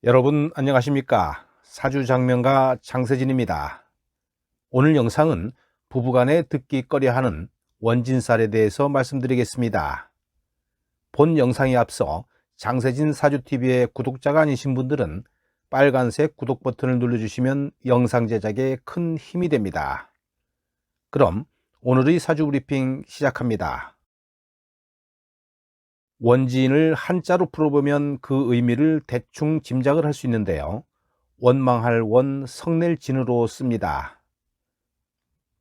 여러분 안녕하십니까? 사주장명가 장세진입니다. 오늘 영상은 부부간에 듣기 꺼려하는 원진살에 대해서 말씀드리겠습니다. 본 영상에 앞서 장세진 사주TV의 구독자가 아니신 분들은 빨간색 구독 버튼을 눌러주시면 영상 제작에 큰 힘이 됩니다. 그럼 오늘의 사주 브리핑 시작합니다. 원진을 한자로 풀어보면 그 의미를 대충 짐작을 할 수 있는데요. 원망할 원, 성낼 진으로 씁니다.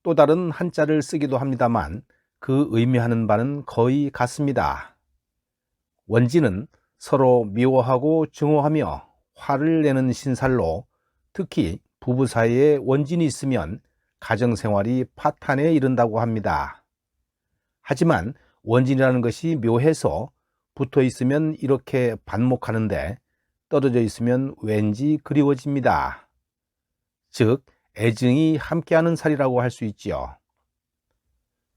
또 다른 한자를 쓰기도 합니다만 그 의미하는 바는 거의 같습니다. 원진은 서로 미워하고 증오하며 화를 내는 신살로 특히 부부 사이에 원진이 있으면 가정생활이 파탄에 이른다고 합니다. 하지만 원진이라는 것이 묘해서 붙어 있으면 이렇게 반목하는데 떨어져 있으면 왠지 그리워집니다. 즉 애증이 함께하는 살이라고 할 수 있지요.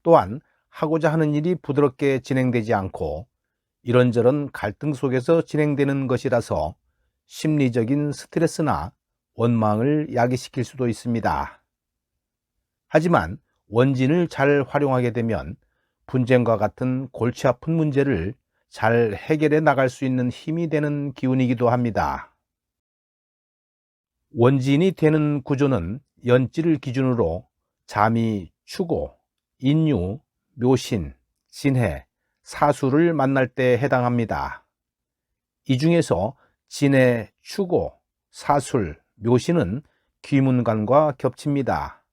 또한 하고자 하는 일이 부드럽게 진행되지 않고 이런저런 갈등 속에서 진행되는 것이라서 심리적인 스트레스나 원망을 야기시킬 수도 있습니다. 하지만 원진을 잘 활용하게 되면 분쟁과 같은 골치 아픈 문제를 잘 해결해 나갈 수 있는 힘이 되는 기운이기도 합니다. 원진이 되는 구조는 연지를 기준으로 잠이 추고, 인유, 묘신, 진해, 사수를 만날 때 해당합니다. 이 중에서 진해, 추고, 사술, 묘신은 귀문관과 겹칩니다.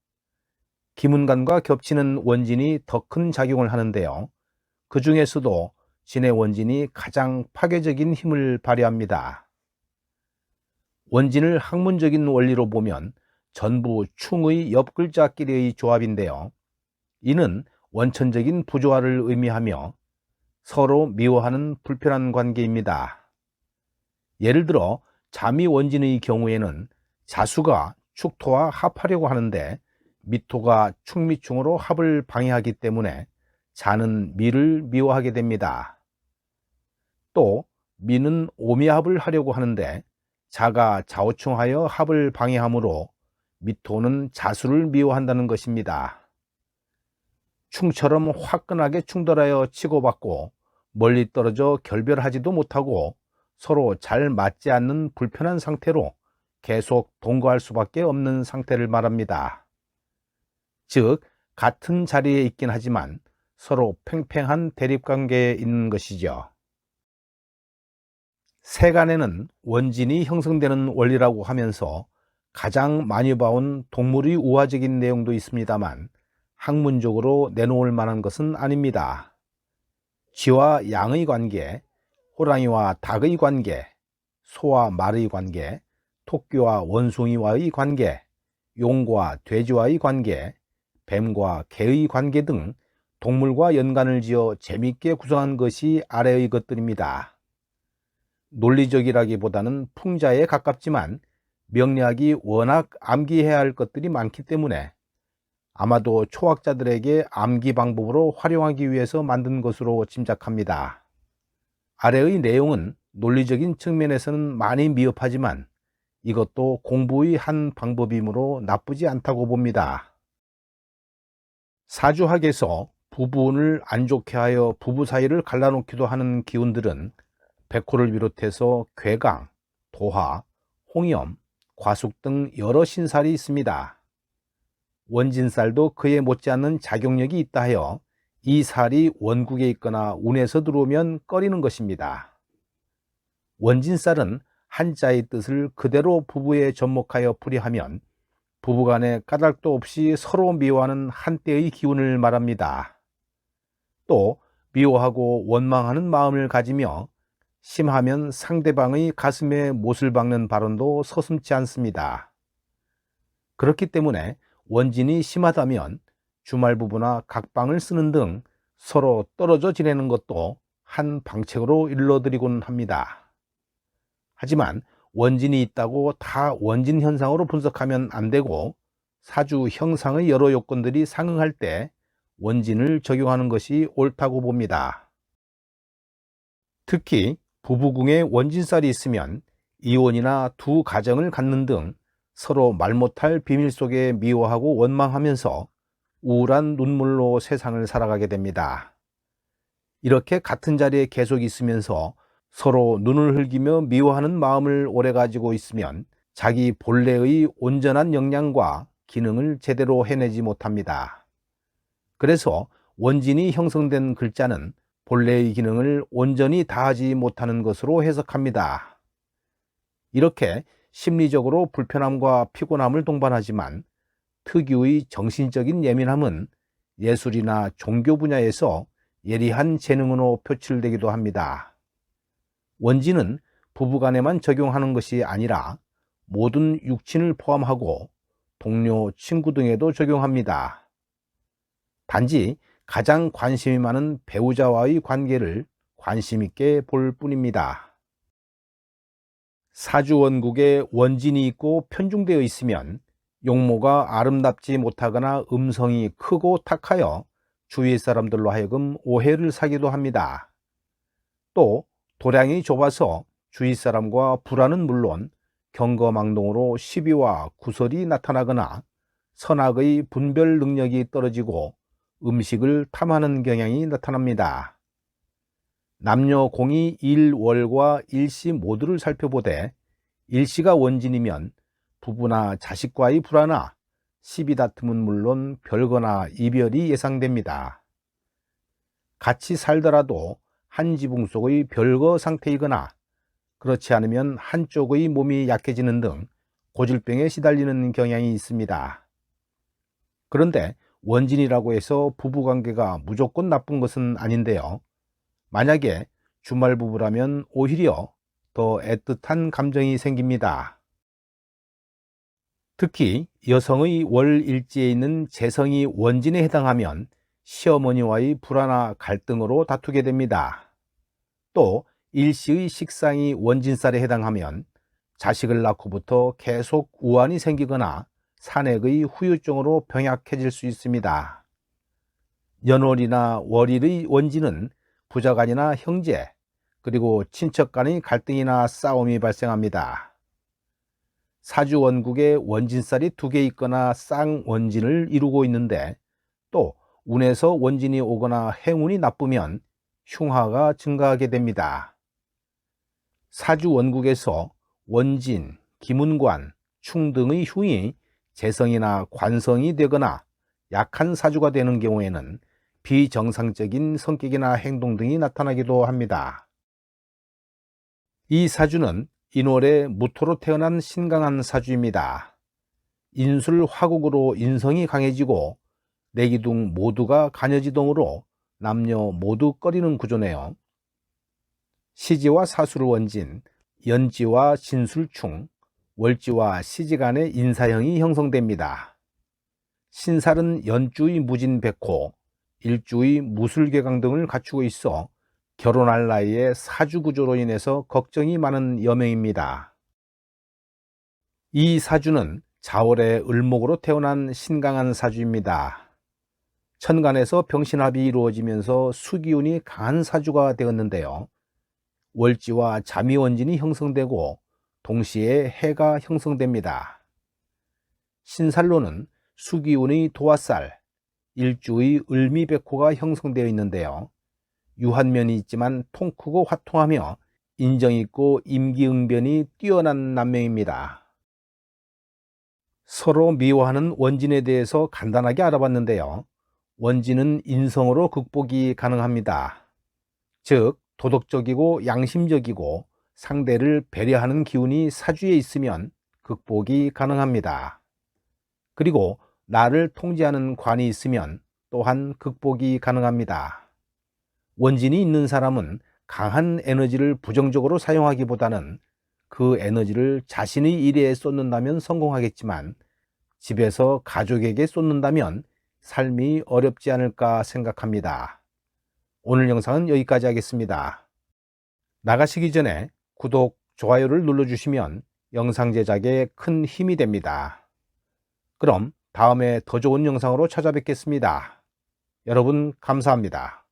기문관과 겹치는 원진이 더 큰 작용을 하는데요. 그 중에서도 진해 원진이 가장 파괴적인 힘을 발휘합니다. 원진을 학문적인 원리로 보면 전부 충의 옆글자끼리의 조합인데요. 이는 원천적인 부조화를 의미하며 서로 미워하는 불편한 관계입니다. 예를 들어 자미 원진의 경우에는 자수가 축토와 합하려고 하는데 미토가 축미충으로 합을 방해하기 때문에 자는 미를 미워하게 됩니다. 또 미는 오미합을 하려고 하는데 자가 좌우충하여 합을 방해하므로 미토는 자수를 미워한다는 것입니다. 충처럼 화끈하게 충돌하여 치고받고 멀리 떨어져 결별하지도 못하고 서로 잘 맞지 않는 불편한 상태로 계속 동거할 수밖에 없는 상태를 말합니다. 즉 같은 자리에 있긴 하지만 서로 팽팽한 대립관계에 있는 것이죠. 세간에는 원진이 형성되는 원리라고 하면서 가장 많이 봐온 동물의 우화적인 내용도 있습니다만 학문적으로 내놓을 만한 것은 아닙니다. 쥐와 양의 관계, 호랑이와 닭의 관계, 소와 말의 관계, 토끼와 원숭이와의 관계, 용과 돼지와의 관계, 뱀과 개의 관계 등 동물과 연관을 지어 재미있게 구성한 것이 아래의 것들입니다. 논리적이라기보다는 풍자에 가깝지만 명리학이 워낙 암기해야 할 것들이 많기 때문에 아마도 초학자들에게 암기 방법으로 활용하기 위해서 만든 것으로 짐작합니다. 아래의 내용은 논리적인 측면에서는 많이 미흡하지만 이것도 공부의 한 방법이므로 나쁘지 않다고 봅니다. 사주학에서 부부운을 안 좋게 하여 부부 사이를 갈라놓기도 하는 기운들은 백호를 비롯해서 괴강, 도화, 홍염, 과숙 등 여러 신살이 있습니다. 원진살도 그에 못지않는 작용력이 있다 하여 이 살이 원국에 있거나 운에서 들어오면 꺼리는 것입니다. 원진살은 한자의 뜻을 그대로 부부에 접목하여 풀이하면 부부간에 까닭도 없이 서로 미워하는 한때의 기운을 말합니다. 또 미워하고 원망하는 마음을 가지며 심하면 상대방의 가슴에 못을 박는 발언도 서슴지 않습니다. 그렇기 때문에 원진이 심하다면 주말 부부나 각방을 쓰는 등 서로 떨어져 지내는 것도 한 방책으로 일러드리곤 합니다. 하지만 원진이 있다고 다 원진 현상으로 분석하면 안 되고 사주 형상의 여러 요건들이 상응할 때 원진을 적용하는 것이 옳다고 봅니다. 특히 부부궁에 원진살이 있으면 이혼이나 두 가정을 갖는 등 서로 말 못할 비밀 속에 미워하고 원망하면서 우울한 눈물로 세상을 살아가게 됩니다. 이렇게 같은 자리에 계속 있으면서 서로 눈을 흘기며 미워하는 마음을 오래 가지고 있으면 자기 본래의 온전한 역량과 기능을 제대로 해내지 못합니다. 그래서 원진이 형성된 글자는 본래의 기능을 온전히 다하지 못하는 것으로 해석합니다. 이렇게 심리적으로 불편함과 피곤함을 동반하지만 특유의 정신적인 예민함은 예술이나 종교 분야에서 예리한 재능으로 표출되기도 합니다. 원진은 부부간에만 적용하는 것이 아니라 모든 육친을 포함하고 동료, 친구 등에도 적용합니다. 단지 가장 관심이 많은 배우자와의 관계를 관심 있게 볼 뿐입니다. 사주원국에 원진이 있고 편중되어 있으면 용모가 아름답지 못하거나 음성이 크고 탁하여 주위 사람들로 하여금 오해를 사기도 합니다. 또 도량이 좁아서 주위 사람과 불화는 물론 경거망동으로 시비와 구설이 나타나거나 선악의 분별 능력이 떨어지고 음식을 탐하는 경향이 나타납니다. 남녀 공이 일월과 일시 모두를 살펴보되 일시가 원진이면 부부나 자식과의 불화나 시비 다툼은 물론 별거나 이별이 예상됩니다. 같이 살더라도 한 지붕 속의 별거 상태이거나 그렇지 않으면 한쪽의 몸이 약해지는 등 고질병에 시달리는 경향이 있습니다. 그런데 원진이라고 해서 부부관계가 무조건 나쁜 것은 아닌데요. 만약에 주말 부부라면 오히려 더 애틋한 감정이 생깁니다. 특히 여성의 월일지에 있는 재성이 원진에 해당하면 시어머니와의 불화나 갈등으로 다투게 됩니다. 또 일시의 식상이 원진살에 해당하면 자식을 낳고부터 계속 우환이 생기거나 산액의 후유증으로 병약해질 수 있습니다. 연월이나 월일의 원진은 부자간이나 형제, 그리고 친척 간의 갈등이나 싸움이 발생합니다. 사주원국에 원진살이 2개 있거나 쌍원진을 이루고 있는데 또 운에서 원진이 오거나 행운이 나쁘면 흉화가 증가하게 됩니다. 사주원국에서 원진, 기문관, 충 등의 흉이 재성이나 관성이 되거나 약한 사주가 되는 경우에는 비정상적인 성격이나 행동 등이 나타나기도 합니다. 이 사주는 인월에 무토로 태어난 신강한 사주입니다. 인술 화국으로 인성이 강해지고 내기둥 모두가 간여지동으로 남녀 모두 꺼리는 구조네요. 시지와 사술 원진, 연지와 진술충, 월지와 시지 간의 인사형이 형성됩니다. 신살은 연주의 무진백호, 일주의 무술개강 등을 갖추고 있어 결혼할 나이에 사주구조로 인해서 걱정이 많은 여명입니다. 이 사주는 자월의 을목으로 태어난 신강한 사주입니다. 천간에서 병신합이 이루어지면서 수기운이 강한 사주가 되었는데요. 월지와 자미원진이 형성되고 동시에 해가 형성됩니다. 신살로는 수기운의 도화살, 일주의 을미백호가 형성되어 있는데요. 유한면이 있지만 통 크고 화통하며 인정있고 임기응변이 뛰어난 남명입니다. 서로 미워하는 원진에 대해서 간단하게 알아봤는데요. 원진은 인성으로 극복이 가능합니다. 즉 도덕적이고 양심적이고 상대를 배려하는 기운이 사주에 있으면 극복이 가능합니다. 그리고 나를 통제하는 관이 있으면 또한 극복이 가능합니다. 원진이 있는 사람은 강한 에너지를 부정적으로 사용하기보다는 그 에너지를 자신의 일에 쏟는다면 성공하겠지만 집에서 가족에게 쏟는다면 삶이 어렵지 않을까 생각합니다. 오늘 영상은 여기까지 하겠습니다. 나가시기 전에 구독, 좋아요를 눌러주시면 영상 제작에 큰 힘이 됩니다. 그럼 다음에 더 좋은 영상으로 찾아뵙겠습니다. 여러분 감사합니다.